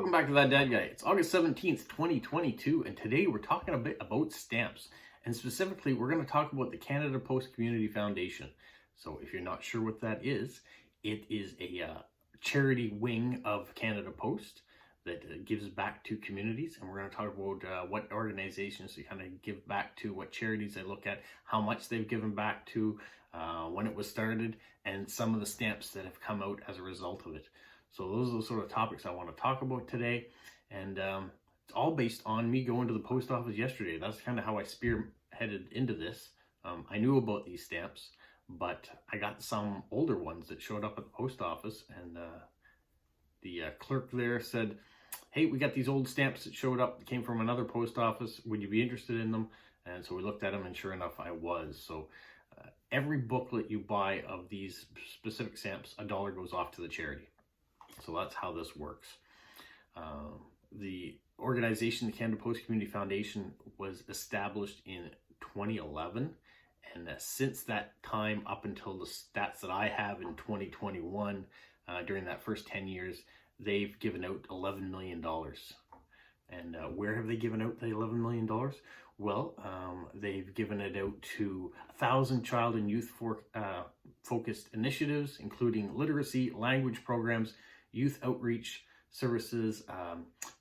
Welcome back to That Dad Guy. It's August 17th, 2022, and today we're talking a bit about stamps. And specifically, we're going to talk about the Canada Post Community Foundation. So if you're not sure what that is, it is a charity wing of Canada Post that gives back to communities. And we're going to talk about what organizations they kind of give back to, what charities they look at, how much they've given back to, when it was started, and some of the stamps that have come out as a result of it. So those are the sort of topics I want to talk about today. And it's all based on me going to the post office yesterday. That's kind of how I spearheaded into this. I knew about these stamps, but I got some older ones that showed up at the post office, and the clerk there said, "Hey, we got these old stamps that showed up that came from another post office. Would you be interested in them?" And so we looked at them, and sure enough, I was. So every booklet you buy of these specific stamps, $1 goes off to the charity. So that's how this works. The organization, the Canada Post Community Foundation, was established in 2011. And since that time, up until the stats that I have in 2021, during that first 10 years, they've given out $11 million. And where have they given out the $11 million? Well, they've given it out to 1,000 child and youth focused initiatives, including literacy, language programs, youth outreach services,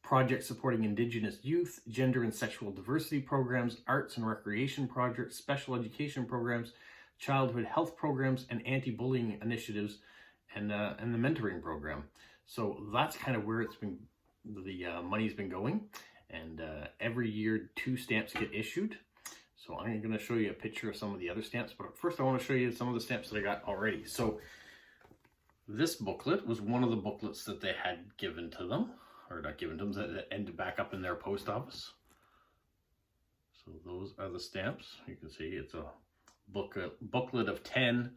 projects supporting Indigenous youth, gender and sexual diversity programs, arts and recreation projects, special education programs, childhood health programs, and anti-bullying initiatives, and the mentoring program. So that's kind of where it's been, the money's been going. And every year 2 stamps get issued. So I'm going to show you a picture of some of the other stamps, but first I want to show you some of the stamps that I got already. So this booklet was one of the booklets that they had given to them, or not given to them, that ended back up in their post office. So those are the stamps. You can see it's a booklet of 10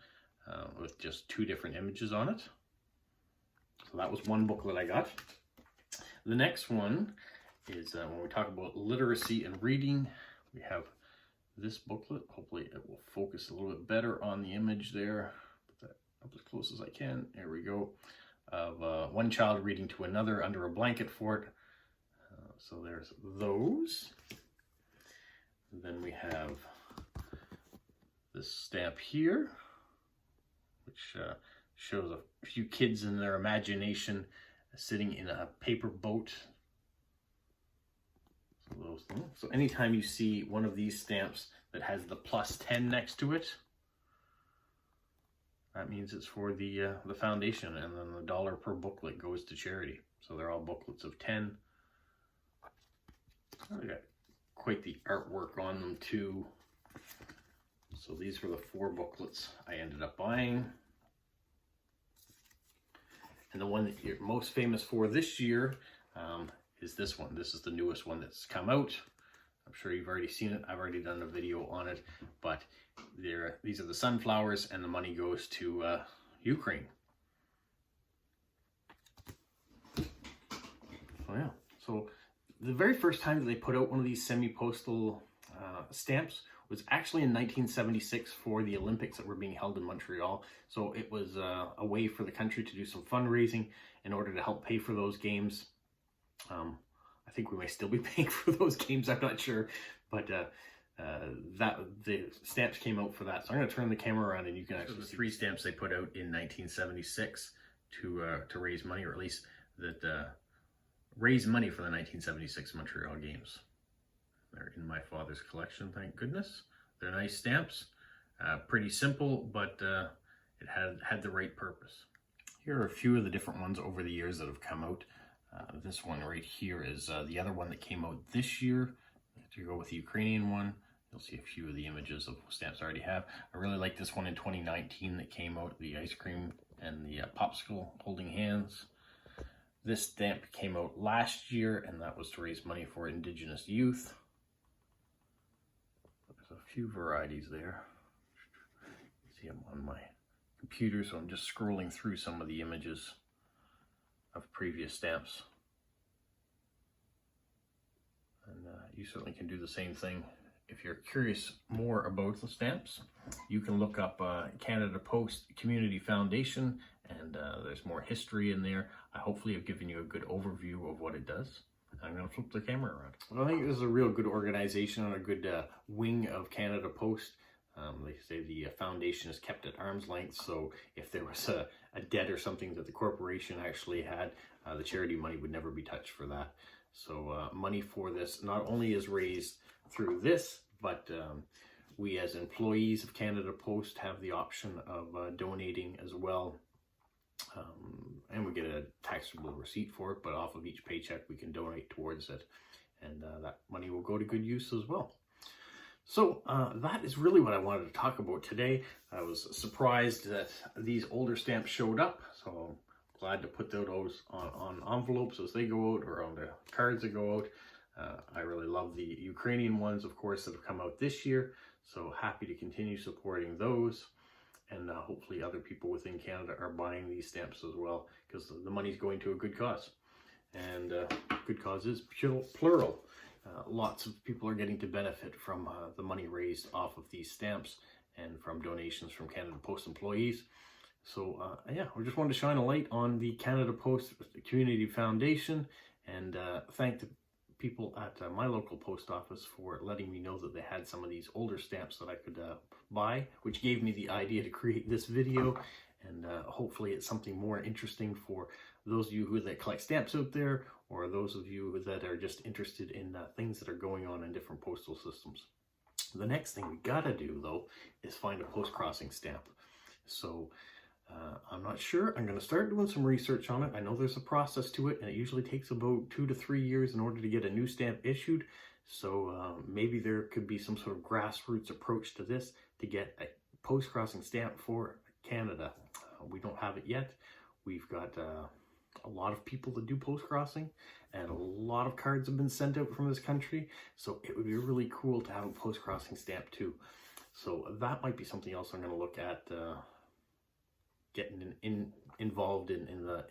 with just 2 different images on it. So that was one booklet I got. The next one is when we talk about literacy and reading, we have this booklet. Hopefully it will focus a little bit better on the image there. Put that up as close as I can. There we go. Of one child reading to another under a blanket fort. So there's those. And then we have this stamp here, which shows a few kids in their imagination sitting in a paper boat. So those things. So anytime you see one of these stamps that has the +10 next to it, that means it's for the foundation, and then the $1 per booklet goes to charity. So they're all booklets of 10. I got quite the artwork on them too. So these were the 4 booklets I ended up buying. And the one that you're most famous for this year is this one. This is the newest one that's come out. I'm sure you've already seen it. I've already done a video on it, but these are the sunflowers, and the money goes to Ukraine. So yeah, so the very first time that they put out one of these semi-postal stamps was actually in 1976 for the Olympics that were being held in Montreal. So it was a way for the country to do some fundraising in order to help pay for those games. I think we may still be paying for those games, I'm not sure, but the stamps came out for that. So I'm going to turn the camera around and you can actually see the 3 stamps they put out in 1976 to raise money, or at least that raise money for the 1976 Montreal games. They're in my father's collection, thank goodness. They're nice stamps, pretty simple, but it had the right purpose. Here are a few of the different ones over the years that have come out. This one right here is the other one that came out this year. To go with the Ukrainian one, you'll see a few of the images of stamps I already have. I really like this one in 2019 that came out, the ice cream and the popsicle holding hands. This stamp came out last year, and that was to raise money for Indigenous youth. There's a few varieties there. See, I'm on my computer, so I'm just scrolling through some of the images of previous stamps. And you certainly can do the same thing if you're curious more about the stamps, you can look up Canada Post Community Foundation, and there's more history in there. I hopefully have given you a good overview of what it does. I'm going to flip the camera around. Well, I think this is a real good organization and a good wing of Canada Post. They say the foundation is kept at arm's length, so if there was a debt or something that the corporation actually had, the charity money would never be touched for that. So money for this not only is raised through this, but we as employees of Canada Post have the option of donating as well. And we get a taxable receipt for it, but off of each paycheck we can donate towards it, and that money will go to good use as well. So that is really what I wanted to talk about today. I was surprised that these older stamps showed up, so I'm glad to put those on envelopes as they go out, or on the cards that go out. I really love the Ukrainian ones, of course, that have come out this year, so happy to continue supporting those. And hopefully other people within Canada are buying these stamps as well, because the money's going to a good cause. And good cause is plural. Lots of people are getting to benefit from the money raised off of these stamps and from donations from Canada Post employees. So yeah, we just wanted to shine a light on the Canada Post Community Foundation, and thank the people at my local post office for letting me know that they had some of these older stamps that I could buy, which gave me the idea to create this video. And hopefully it's something more interesting for those of you that collect stamps out there, or those of you that are just interested in things that are going on in different postal systems. The next thing we gotta do though is find a post-crossing stamp. So I'm not sure. I'm going to start doing some research on it. I know there's a process to it, and it usually takes about 2 to 3 years in order to get a new stamp issued. So maybe there could be some sort of grassroots approach to this to get a post-crossing stamp for Canada. We don't have it yet. We've got a lot of people that do post-crossing, and a lot of cards have been sent out from this country. So it would be really cool to have a post-crossing stamp too. So that might be something else I'm going to look at. Getting involved in the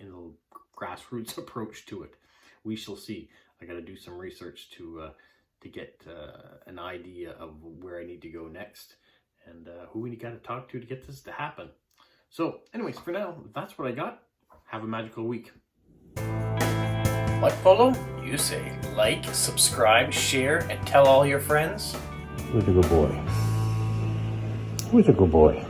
grassroots approach to it. We shall see. I got to do some research to get an idea of where I need to go next, and who we got to talk to get this to happen. So anyways, for now, that's what I got. Have a magical week. What, Polo? You say like, subscribe, share, and tell all your friends? Who's a good boy? Who's a good boy?